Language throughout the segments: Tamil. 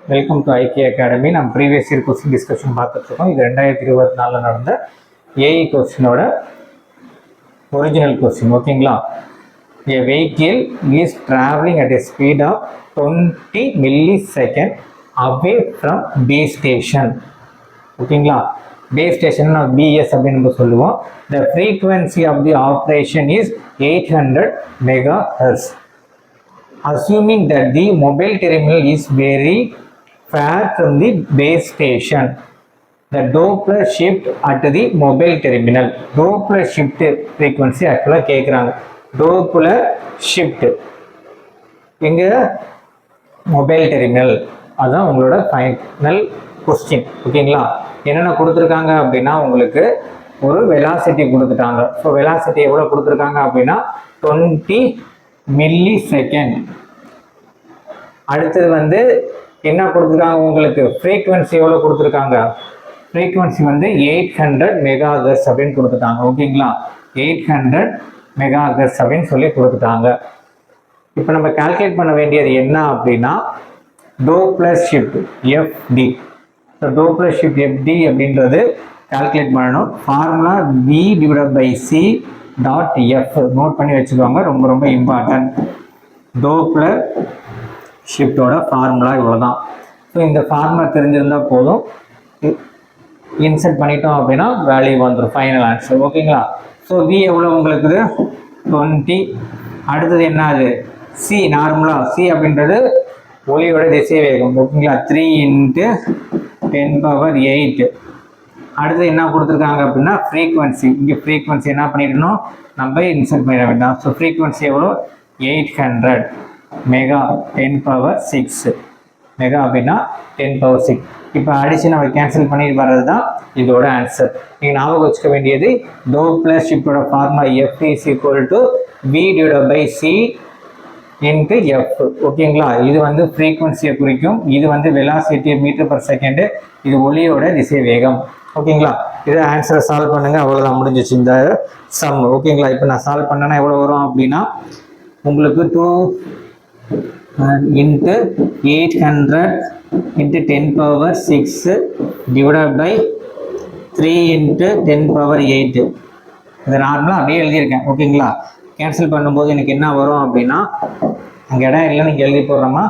Welcome to IK academy. நம்ம ப்ரீவியஸ் இயர் கொஸ்டின் டிஸ்கஷன் பார்த்துட்ருக்கோம். இது 2024 நடந்த ஏஇ கொஸ்டினோட ஒரிஜினல் கொஸ்டின். ஓகேங்களா? A vehicle is traveling at a speed of 20 millisecond away from base station. ஓகேங்களா? பேஸ் ஸ்டேஷன் பிஎஸ் அப்படின்னு நம்ம சொல்லுவோம். The frequency of the operation is 800 megahertz. Assuming that the mobile terminal is very far from the base station, the Doppler shift at the mobile terminal. Doppler shift frequency actually கேட்குறாங்க. Doppler shift எங்க மொபைல் டெர்மினல், அதுதான் உங்களோட ஃபைனல் கொஸ்டின். ஓகேங்களா? என்னென்ன கொடுத்துருக்காங்க அப்படின்னா உங்களுக்கு ஒரு வெலாசிட்டி கொடுத்துட்டாங்க. ஸோ வெலாசிட்டி எவ்வளோ கொடுத்துருக்காங்க அப்படின்னா 20 millisecond. அடுத்தது வந்து என்ன கொடுத்துருக்காங்க உங்களுக்கு ஃப்ரீக்வன்சி எவ்வளோ கொடுத்துருக்காங்க. ஃப்ரீக்வன்சி வந்து 800 மெகாஹெர்ட்ஸ் அப்படின்னு கொடுத்துட்டாங்க. ஓகேங்களா? 800 மெகாஹெர்ட்ஸ் அப்படின்னு சொல்லி கொடுத்துட்டாங்க. இப்போ நம்ம கால்குலேட் பண்ண வேண்டியது என்ன அப்படின்னா Doppler shift FD. So Doppler shift FD அப்படின்றது கால்குலேட் பண்ணணும். Formula B divided by C dot F note பண்ணி வச்சுக்கோங்க, ரொம்ப ரொம்ப இம்பார்ட்டன்ட். டோப்ளர் ஷிஃப்டோட ஃபார்முலா இவ்வளோ தான். ஸோ இந்த ஃபார்முலா தெரிஞ்சிருந்தால் போதும், இன்செர்ட் பண்ணிட்டோம் அப்படின்னா வேல்யூ வந்துடும், ஃபைனல் ஆன்சர். ஓகேங்களா? ஸோ வி எவ்வளோ உங்களுக்கு 20. அடுத்தது என்ன அது சி. நார்மலாக சி அப்படின்றது ஒளியோட திசை வேகம். ஓகேங்களா? 3 × 10⁸. அடுத்தது என்ன கொடுத்துருக்காங்க அப்படின்னா ஃப்ரீக்வன்சி. இங்கே ஃப்ரீக்வன்சி என்ன பண்ணிடணும், நம்ம இன்செர்ட் பண்ணிட வேண்டாம். ஸோ ஃப்ரீக்வன்சி எவ்வளோ 800 மெகா 10⁶. மெகா அப்படின்னா 10⁶. இப்போ அடிச்சு நம்ம கேன்சல் பண்ணிட்டு வர்றது தான் இதோட ஆன்சர். நீங்கள் ஞாபகம் வச்சுக்க வேண்டியது டோப்ளர் ஷிஃப்டோட formula f is equal to v divided by C into f. ஓகேங்களா? இது வந்து ஃப்ரீக்வன்சியை குறிக்கும், இது வந்து வெலாசிட்டி மீட்டர்/செகண்ட், இது ஒளியோட திசை வேகம். ஓகேங்களா? இதை ஆன்சரை சால்வ் பண்ணுங்க, அவ்வளோதான், முடிஞ்சிச்சு இந்த சம். ஓகேங்களா? இப்போ நான் சால்வ் பண்ணேன்னா எவ்வளோ வரும் அப்படின்னா உங்களுக்கு 2 × 800 × 10⁶ டிவைடட் பை 3 × 10⁸. இது நார்மலாக அப்படியே எழுதியிருக்கேன். ஓகேங்களா? கேன்சல் பண்ணும்போது எனக்கு என்ன வரும் அப்படின்னா, அங்கே இடம் இல்லைன்னு இங்கே எழுதி போடுறோமா,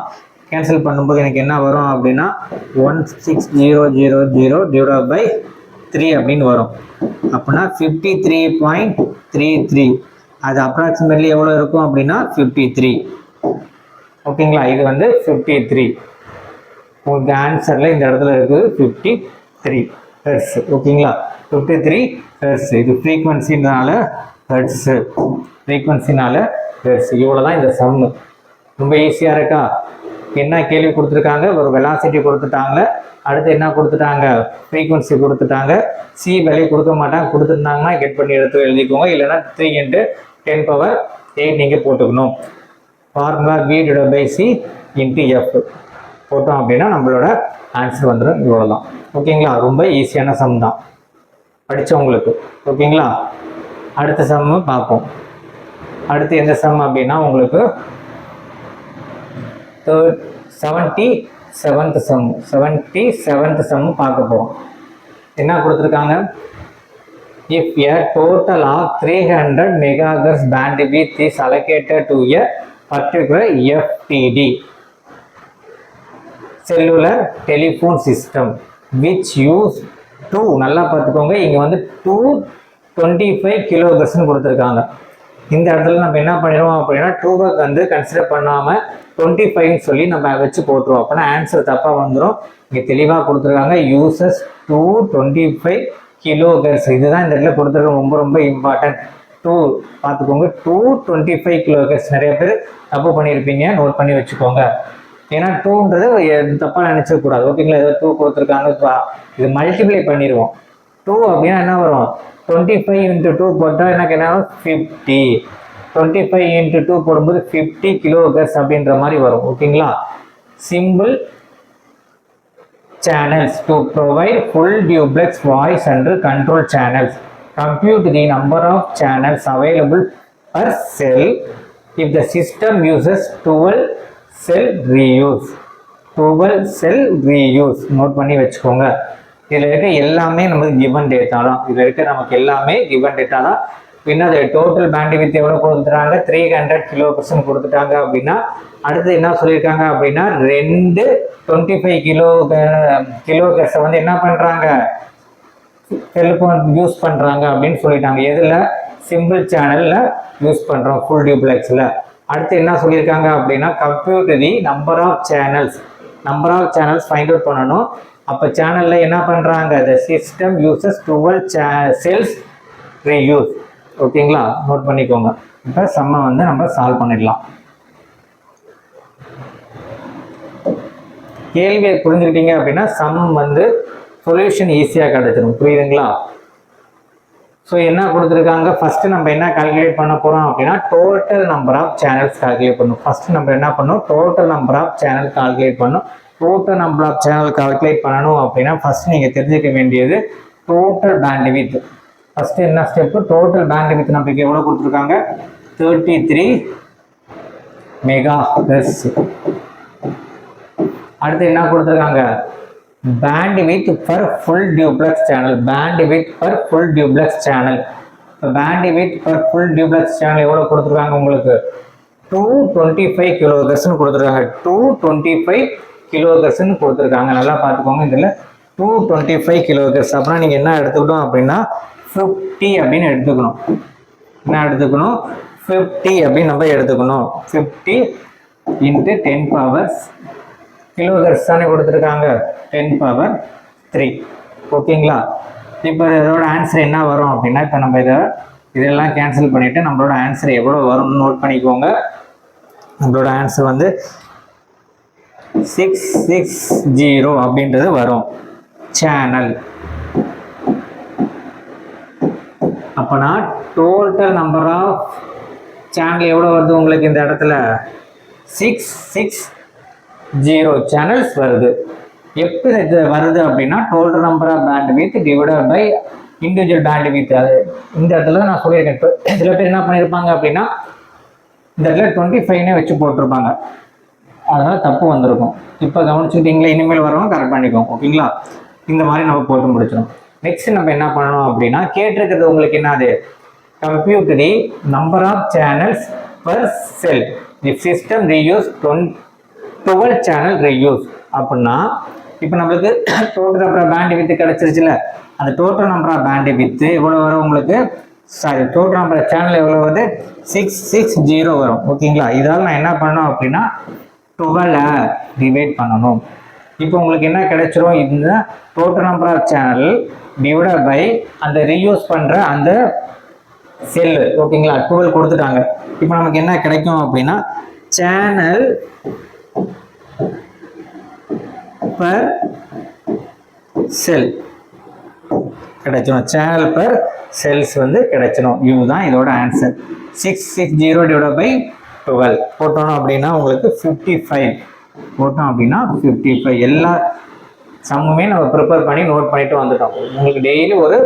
கேன்சல் பண்ணும்போது எனக்கு என்ன வரும் அப்படின்னா 16000 டிவைடட் பை 3 அப்படின்னு வரும். அப்படின்னா 53.33. அது அப்ராக்சிமேட்லி எவ்வளோ இருக்கும் அப்படின்னா 53. ஓகேங்களா? இது வந்து 53. உங்களுக்கு ஆன்சரில் இந்த இடத்துல இருக்குது 53 ஹெர்ட்ஸ். ஓகேங்களா? 53 ஹெர்ட்ஸ். இது ஃப்ரீக்வன்சினால ஹெர்ட்ஸு, ஃப்ரீக்வன்சினால ஹெர்ட்ஸ். இவ்வளோ தான் இந்த சம்மு. ரொம்ப ஈஸியாக இருக்கா? என்ன கேள்வி கொடுத்துருக்காங்க, ஒரு வெலாசிட்டி கொடுத்துட்டாங்க, அடுத்து என்ன கொடுத்துட்டாங்க, ஃப்ரீக்வன்சி கொடுத்துட்டாங்க, சி வேல்யூ கொடுக்க மாட்டாங்க, கொடுத்துருந்தாங்கன்னா கெட் பண்ணி எடுத்து எழுதிக்கோங்க, இல்லைன்னா 3 × 10⁸ நீங்கள் போட்டுக்கணும். Formula V divided by C into F போட்டோம் அப்படின்னா நம்மளோட ஆன்சர் வந்துடும். இவ்வளோ தான். ஓகேங்களா? ரொம்ப ஈஸியான சம் தான் படித்தவங்களுக்கு. ஓகேங்களா? அடுத்த சம்மு பார்ப்போம். அடுத்து எந்த சம் அப்படின்னா உங்களுக்கு 77th சம். 77th சம் பார்க்க போகிறோம். என்ன கொடுத்துருக்காங்க, if a total of 300 megahertz bandwidth is allocated to a particular FTD cellular telephone system which use 2, நல்லா பார்த்துக்கோங்க, இங்கே வந்து 225 kHz கொடுத்துருக்காங்க. இந்த இடத்துல நம்ம என்ன பண்ணிடுவோம் அப்படின்னா 2 வந்து கன்சிடர் பண்ணாமல் 25 சொல்லி நம்ம வச்சு போட்டுருவோம். அப்படின்னா ஆன்சர் தப்பாக வந்துடும். இங்கே தெளிவாக கொடுத்துருக்காங்க யூசஸ் 225 kHz. இதுதான் இந்த இடத்துல கொடுத்துருக்க ரொம்ப ரொம்ப இம்பார்ட்டன்ட். 2 பார்த்துக்கோங்க, 225 kHz. நிறைய பேர் தப்பு பண்ணியிருப்பீங்க, நோட் பண்ணி வச்சுக்கோங்க. ஏன்னா 2ன்றது தப்பாக நினச்சக்கூடாது. ஓகேங்களா? ஏதோ 2 கொடுத்துருக்காங்க, இது மல்டிப்ளை பண்ணிடுவோம். 2 அப்படின்னா என்ன வரும், 25 × 2 போட்டால் எனக்கு என்ன வரும் 50. 25 × 2 போடும்போது 50 kHz அப்படின்ற மாதிரி வரும். ஓகேங்களா? Simple channels to provide full duplex voice and control channels. Compute the number of channels available per cell if the system uses 12 cell reuse. 12 sell reuse. Note பண்ணி வச்சுக்கோங்க. இதில் இருக்க எல்லாமே நமக்கு கிவன் டேட்டா தான். இதில் இருக்க நமக்கு எல்லாமே கிவன் டேட்டா தான். பின்னாடி டோட்டல் பேண்ட்வித் எவ்வளோ கொடுத்துட்டாங்க, 300 kbps கொடுத்துட்டாங்க அப்படின்னா அடுத்து என்ன சொல்லியிருக்காங்க அப்படின்னா 2 25 kHz வந்து என்ன பண்ணுறாங்க, டெலிஃபோன் யூஸ் பண்ணுறாங்க அப்படின்னு சொல்லிட்டாங்க. எதில்? சிம்பிள் சேனலில் யூஸ் பண்ணுறோம், ஃபுல் டியூப்ளெக்ஸில். அடுத்து என்ன சொல்லியிருக்காங்க அப்படின்னா computer the number of channels find out பண்ணணும். அப்போ சேனலில் என்ன பண்ணுறாங்க, the system uses 12 cells reuse. ஓகேங்களா, நோட் பண்ணிக்கோங்க. இப்போ சம்மை வந்து நம்ம சால்வ் பண்ணிடலாம். கேள்வியை புரிஞ்சுக்கிட்டீங்க அப்படின்னா சம் வந்து சொல்யூஷன் ஈஸியாக கிடைச்சிடும். புரியுதுங்களா? ஸோ என்ன கொடுத்துருக்காங்க, ஃபர்ஸ்ட் நம்ம என்ன கால்குலேட் பண்ண போகிறோம் அப்படின்னா total number of channels calculate பண்ணணும். ஃபர்ஸ்ட் நம்ம என்ன பண்ணணும், total number of channel calculate பண்ணணும். Total number of channel calculate பண்ணணும் அப்படின்னா ஃபர்ஸ்ட் நீங்கள் தெரிஞ்சுக்க வேண்டியது டோட்டல் பேண்ட்வித். ஃபர்ஸ்ட் என்ன ஸ்டெப்பு, டோட்டல் பேண்ட்வித் நமக்கு எவ்வளோ கொடுத்துருக்காங்க, 33 MHz. அடுத்து என்ன கொடுத்துருக்காங்க, bandwidth per full duplex channel. Bandwidth per full duplex channel. Bandwidth per full duplex channel எவ்வளோ கொடுத்துருக்காங்க உங்களுக்கு, 225 kHz கொடுத்துருக்காங்க. 225 kHz கொடுத்துருக்காங்க. நல்லா பார்த்துக்கோங்க. இதில் 225 kHz அப்படின்னா நீங்கள் என்ன எடுத்துக்கிட்டோம் அப்படின்னா 50 அப்படின்னு எடுத்துக்கணும். என்ன எடுத்துக்கணும், 50 அப்படின்னு நம்ம எடுத்துக்கணும். 50 × 10 பவர்ஸ் kHz தானே கொடுத்துருக்காங்க, 10 பவர் 3. ஓகேங்களா? இப்போ இதோட ஆன்சர் என்ன வரும் அப்படின்னா, இப்போ நம்ம இதெல்லாம் கேன்சல் பண்ணிவிட்டு நம்மளோட ஆன்சர் எவ்வளோ வரும்னு நோட் பண்ணிக்கோங்க. நம்மளோட ஆன்சர் வந்து 660 அப்படின்றது வரும் சேனல். அப்போனா டோட்டல் நம்பர் ஆஃப் சேனல் எவ்வளோ வருது உங்களுக்கு இந்த இடத்துல, 660 சேனல்ஸ் வருது. எப்படி இது வருது அப்படின்னா total number of bandwidth divided by individual bandwidth. அது இந்த இடத்துல நான் சொல்லியிருக்கேன். இப்போ சில பேர் என்ன பண்ணியிருப்பாங்க அப்படின்னா இந்த இடத்துல 25னே வச்சு போட்டிருப்பாங்க, அதனால தப்பு வந்திருக்கும். இப்போ கவனிச்சுக்கிட்டீங்களா, இனிமேல் வரவங்க கரெக்ட் பண்ணிக்கோங்க. ஓகேங்களா? இந்த மாதிரி நம்ம போட்டு முடிச்சிடும். நெக்ஸ்ட் நம்ம என்ன பண்ணணும் அப்படின்னா கேட்டிருக்கிறது உங்களுக்கு என்னது, computer the number of channels per cell the system reuse 12 channel reuse. அப்படின்னா இப்போ நம்மளுக்கு டோட்டல் நம்பர் ஆஃப் பேண்ட்வித் கிடைச்சிருச்சுல, அந்த டோட்டல் நம்பர் ஆஃப் பேண்ட்வித் எவ்வளோ வரும் உங்களுக்கு, டோட்டல் நம்பர் ஆஃப் சேனல் எவ்வளோ வருது, 660 வரும். ஓகேங்களா? இதால் நான் என்ன பண்ணணும் அப்படின்னா 12 டிவைட் பண்ணணும். இப்போ உங்களுக்கு என்ன கிடைச்சிரும், இந்த total number of channel divide by அந்த ரீயூஸ் பண்ணுற அந்த செல்லு. ஓகேங்களா? 12 கொடுத்துட்டாங்க. இப்போ நமக்கு என்ன கிடைக்கும் அப்படின்னா சேனல் பர் செல் கிடைச்சிடும். சேனல் பர் செல்ஸ் வந்து கிடைச்சிடும். இதுதான் இதோட ஆன்சர். 660 டிவைட் பை 12 போட்டோம் அப்படின்னா உங்களுக்கு 55 போட்டோம் அப்படின்னா 55. எல்லா சம்முமே நம்ம ப்ரிப்பேர் பண்ணி நோட் பண்ணிட்டு வந்துட்டோம். உங்களுக்கு டெய்லி ஒரு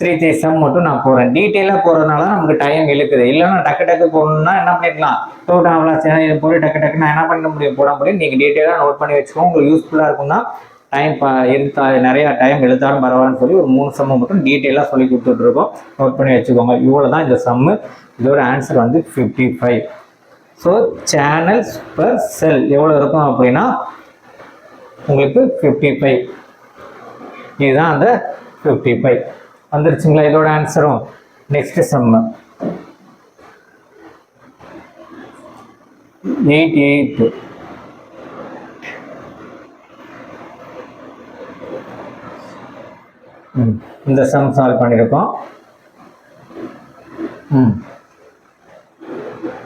3 சம் மட்டும் நான் போகிறேன். டீட்டெயிலாக போகிறதுனால நமக்கு டைம் இழுக்குது. இல்லைன்னா டக்கு போகணும்னா என்ன பண்ணிக்கலாம், டோட்டல் இது போய் டக்கு நான் என்ன பண்ண முடியும், போட முடியும். நீங்கள் டீட்டெயிலாக நோட் பண்ணி வச்சுக்கோங்க. உங்களுக்கு யூஸ்ஃபுல்லாக இருக்கும்னா டைம் நிறையா டைம் எழுத்தாலும் பரவாயில்லன்னு சொல்லி ஒரு 3 சம்மு மட்டும் டீட்டெயிலாக சொல்லி கொடுத்துட்ருக்கோம். நோட் பண்ணி வச்சுக்கோங்க. இவ்வளோ தான் இந்த சம்மு. இதோட ஆன்சர் வந்து 55. ஸோ சேனல்ஸ் பர் செல் எவ்வளோ இருக்கும் அப்படின்னா உங்களுக்கு 55. இதுதான் அந்த 55 வந்துருச்சுங்களா இதோட ஆன்சரும். நெக்ஸ்ட் சம்மு 88. இந்த சம் சால்வ் பண்ணியிருக்கோம்.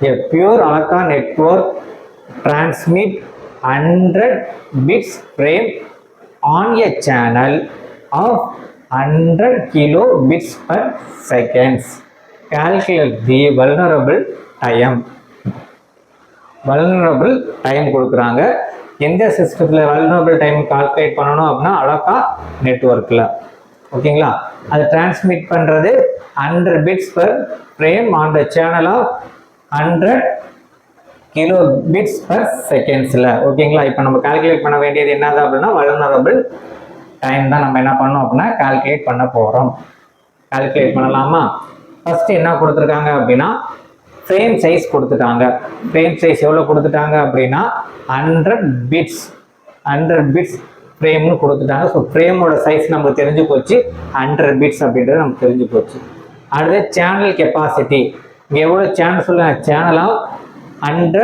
A pure Alaka network transmit 100 bits frame on a channel of 100 kilobits per seconds. Calculate the vulnerable time. vulnerable time கொடுக்குறாங்க. எந்த சிஸ்டத்தில் vulnerable time கால்குலேட் பண்ணணும் அப்படின்னா அலகா நெட்வொர்க்கில். ஓகேங்களா? அது டிரான்ஸ்மிட் பண்ணுறது 100 bits per frame on the channel of 100 kilo bits per செகண்ட்ஸில். ஓகேங்களா? இப்போ நம்ம கால்குலேட் பண்ண வேண்டியது என்னது அப்படின்னா வல்னரபிள் டைம் தான் நம்ம என்ன பண்ணோம் அப்படின்னா கால்குலேட் பண்ண போகிறோம். கால்குலேட் பண்ணலாமா? ஃபர்ஸ்ட் என்ன கொடுத்துருக்காங்க அப்படின்னா ஃப்ரேம் சைஸ் கொடுத்துட்டாங்க. ஃப்ரேம் சைஸ் எவ்வளோ கொடுத்துட்டாங்க அப்படின்னா 100 பிட்ஸ் ஃப்ரேம்னு கொடுத்துட்டாங்க. ஸோ ஃப்ரேமோட சைஸ் நமக்கு தெரிஞ்சு போச்சு, 100 பிட்ஸ் அப்படின்றது நமக்கு தெரிஞ்சு போச்சு. அடுத்து சேனல் கெப்பாசிட்டி, இங்கே எவ்வளோ சேனல் சொல்லுங்க, சேனலாக 100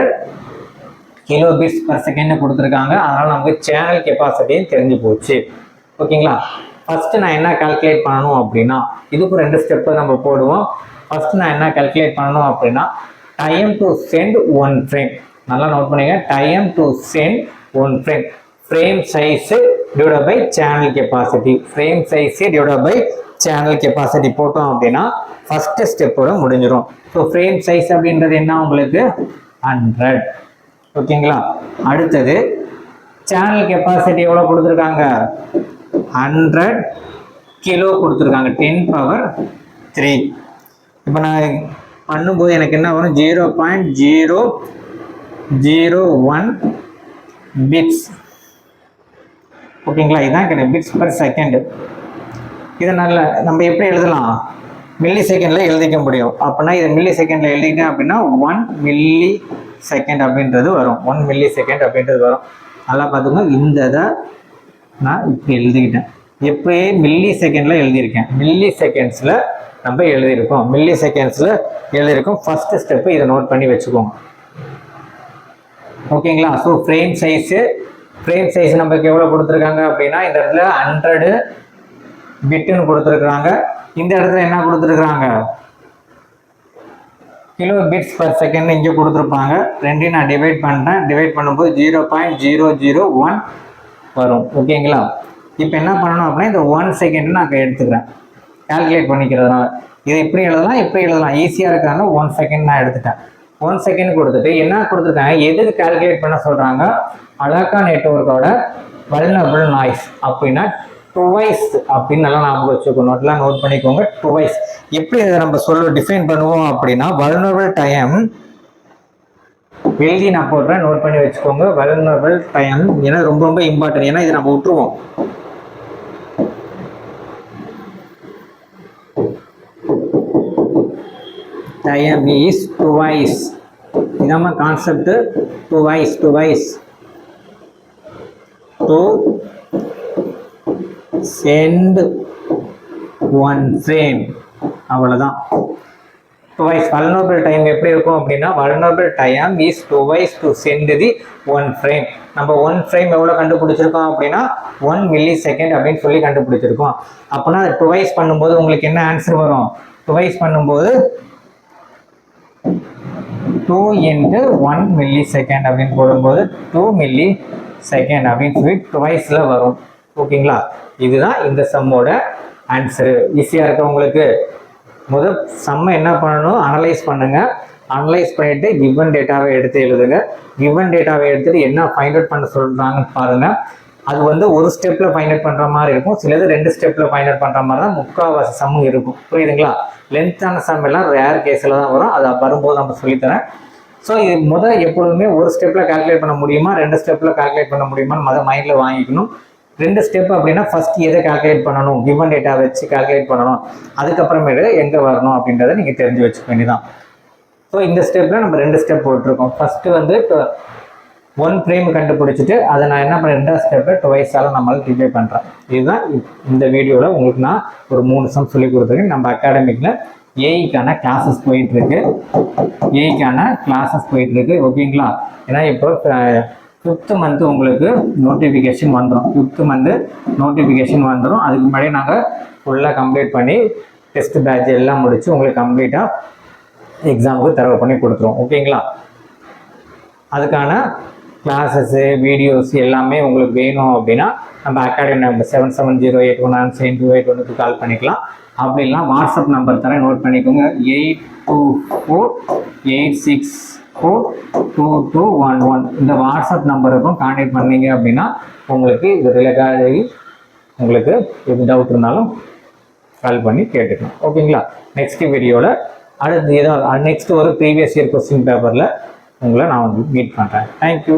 கிலோ பிட்ஸ் பர் செகண்ட் கொடுத்துருக்காங்க. அதனால் நமக்கு சேனல் கெப்பாசிட்டியும் தெரிஞ்சு போச்சு. ஓகேங்களா? ஃபஸ்ட்டு நான் என்ன கால்குலேட் பண்ணணும் அப்படின்னா இதுக்கு 2 ஸ்டெப்பு நம்ம போடுவோம். ஃபஸ்ட்டு நான் என்ன கால்குலேட் பண்ணணும் அப்படின்னா டைம் டு சென்ட் 1 ஃப்ரேம். நல்லா நோட் பண்ணிங்க, time to send 1 frame. Frame size divide by channel capacity. Frame size divide by channel capacity போட்டோம் அப்படின்னா ஃபஸ்ட்டு ஸ்டெப்போட முடிஞ்சிடும். ஸோ ஃப்ரேம் சைஸ் அப்படின்றது என்ன உங்களுக்கு 100. ஓகேங்களா? அடுத்தது சேனல் கெப்பாசிட்டி எவ்வளோ கொடுத்துருக்காங்க 100 கிலோ கொடுத்துருக்காங்க, 10⁻3. இப்போ நான் பண்ணும்போது எனக்கு என்ன வரும் 0.001 பிட்ஸ். ஓகேங்களா? இதுதான் கிடையாது பிட்ஸ் பர் செகண்ட். இதை நம்ம எப்படி எழுதலாம், மில்லி செகண்டில் எழுதிக்க முடியும். அப்படின்னா இதை மில்லி செகண்டில் எழுதிக்கிட்டேன் அப்படின்னா 1 மில்லி செகண்ட் அப்படின்றது வரும். 1 மில்லி செகண்ட் அப்படின்றது வரும். நல்லா பார்த்துக்கோங்க, இந்த இதை நான் இப்போ எழுதிக்கிட்டேன். எப்போயே மில்லி செகண்டில் எழுதியிருக்கேன். மில்லி செகண்ட்ஸில் நம்ம எழுதியிருக்கோம். ஃபஸ்ட்டு ஸ்டெப்பு இதை நோட் பண்ணி வச்சுக்கோங்க. ஓகேங்களா? ஸோ ஃப்ரேம் சைஸ் நமக்கு எவ்வளோ கொடுத்துருக்காங்க அப்படின்னா இந்த இடத்துல 100 பிட்டுன்னு கொடுத்துருக்குறாங்க. இந்த இடத்துல என்ன கொடுத்துருக்குறாங்க கிலோ பிட்ஸ் பர் செகண்ட் இங்கே கொடுத்துருப்பாங்க. ரெண்டையும் நான் டிவைட் பண்ணுறேன். டிவைட் பண்ணும்போது 0.001 வரும். ஓகேங்களா? இப்போ என்ன பண்ணணும் அப்படின்னா இந்த 1 செகண்ட் நான் எடுத்துக்கிறேன் கால்குலேட் பண்ணிக்கிறதுனால. இதை இப்படி எழுதலாம் ஈஸியாக இருக்கிறதுனால 1 செகண்ட் நான் எடுத்துட்டேன். 1 செகண்ட் கொடுத்துட்டு என்ன கொடுத்துருக்காங்க, எதுக்கு கால்குலேட் பண்ண சொல்கிறாங்க, அலாக்கா நெட்வொர்க்கோட வல்னரபிள் நாய்ஸ் அப்படின்னா டுவைஸ் அப்படின்னு நல்லா ஞாபகம் வச்சுக்கணும். நோட்லாம் நோட் பண்ணிக்கோங்க. டுவைஸ் எப்படி அதை நம்ம டிஃபைன் பண்ணுவோம் அப்படின்னா வல்னரபிள் டைம் எழுதி நான் போடுறேன், நோட் பண்ணி வச்சுக்கோங்க. வல்னரபிள் டைம் ஏன்னா ரொம்ப இம்பார்ட்டன்ட், ஏன்னா இதை நம்ம விட்டுருவோம். Time is twice. இதாம concept. Twice to send 1 frame. அவ்வளோதான். டுவைஸ் வல்னரபிள் டைம் எப்படி இருக்கும் அப்படின்னா vulnerable time is twice to send the 1 frame. நம்ம 1 ஃப்ரேம் எவ்வளோ கண்டுபிடிச்சிருக்கோம் அப்படின்னா 1 மில்லி செகண்ட் அப்படின்னு சொல்லி கண்டுபிடிச்சிருக்கோம். அப்போனா டுவைஸ் பண்ணும்போது உங்களுக்கு என்ன ஆன்சர் வரும், டுவைஸ் பண்ணும்போது 2 × 1 மில்லி செகண்ட் அப்படின்னு போடும்போது 2 மில்லி செகண்ட் அப்படின்னு சொல்லி டுவைஸில் வரும். ஓகேங்களா? இதுதான் இந்த சம்மோட ஆன்சரு. ஈஸியாக இருக்க உங்களுக்கு. முதல் சம்மை என்ன பண்ணணும், அனலைஸ் பண்ணுங்கள். அனலைஸ் பண்ணிவிட்டு கிவன் டேட்டாவை எடுத்து எழுதுங்க. கிவன் டேட்டாவை எடுத்துகிட்டு என்ன ஃபைண்ட் அவுட் பண்ண சொல்கிறாங்கன்னு பாருங்கள். அது ஒரு ஸ்டெப்பில் ஃபைண்ட் அவுட் பண்ணுற மாதிரி இருக்கும், சிலது 2 ஸ்டெப்பில் ஃபைண்ட் அவுட் பண்ணுற மாதிரி தான் முக்கால்வாசி சம்மும் இருக்கும். புரியுதுங்களா? லென்த்தான சம் எல்லாம் ரேர் கேஸில் தான் வரும். அதை வரும்போது நம்ம சொல்லித்தரேன். ஸோ இது எப்பொழுதுமே ஒரு ஸ்டெப்பில் கால்குலேட் பண்ண முடியுமா 2 ஸ்டெப்பில் கால்குலேட் பண்ண முடியுமான்னு மைண்டில் வாங்கிக்கணும். 2 ஸ்டெப் அப்படின்னா ஃபர்ஸ்ட் எதை கால்குலேட் பண்ணணும், கிவன் டேட்டா வச்சு கால்குலேட் பண்ணணும். அதுக்கப்புறமேட்டு எங்கே வரணும் அப்படின்றத நீங்கள் தெரிஞ்சு வச்சுக்க வேண்டியதான். ஸோ இந்த ஸ்டெப்பில் நம்ம 2 ஸ்டெப் போட்டிருக்கோம். ஃபஸ்ட்டு 1 ஃப்ரேம் கண்டுபிடிச்சிட்டு அதை நான் என்ன பண்ண 2வது ஸ்டெப்பில் டுவைஸால் நம்மளால் டிவைட் பண்ணுறேன். இதுதான் இந்த வீடியோவில் உங்களுக்கு நான் ஒரு 3 சம் சொல்லி கொடுத்துருக்கேன். நம்ம அகாடமிக்கில் ஏஐக்கான கிளாஸஸ் போயிட்டுருக்கு. ஓகேங்களா? ஏன்னா இப்போ 5th மந்த் உங்களுக்கு நோட்டிஃபிகேஷன் வந்துடும். 5th மந்த் நோட்டிஃபிகேஷன் வந்துடும். அதுக்கு முன்னாடி நாங்கள் ஃபுல்லாக கம்ப்ளீட் பண்ணி டெஸ்ட் பேட்ச் எல்லாம் முடித்து உங்களுக்கு கம்ப்ளீட்டாக எக்ஸாமுக்கு தரவு பண்ணி கொடுத்துருவோம். ஓகேங்களா? அதுக்கான கிளாஸஸ்ஸு வீடியோஸ் எல்லாமே உங்களுக்கு வேணும் அப்படின்னா நம்ம அகாடமி நம்பர் 7708197281க்கு கால் பண்ணிக்கலாம். அப்படி இல்லைனா வாட்ஸ்அப் நம்பர் தரேன், நோட் பண்ணிக்கோங்க. 8248642211. இந்த வாட்ஸ்அப் நம்பருக்கும் கான்டாக்ட் பண்ணீங்க அப்படின்னா உங்களுக்கு இது ரிலேட்டடாக உங்களுக்கு எது டவுட் இருந்தாலும் கால் பண்ணி கேட்டுக்கலாம். ஓகேங்களா? நெக்ஸ்ட் வீடியோவில் அடுத்து நெக்ஸ்ட் ஒரு ப்ரீவியஸ் இயர் கொஸ்டின் பேப்பரில் உங்களை நான் வந்து மீட் பண்ணுறேன். தேங்க்யூ.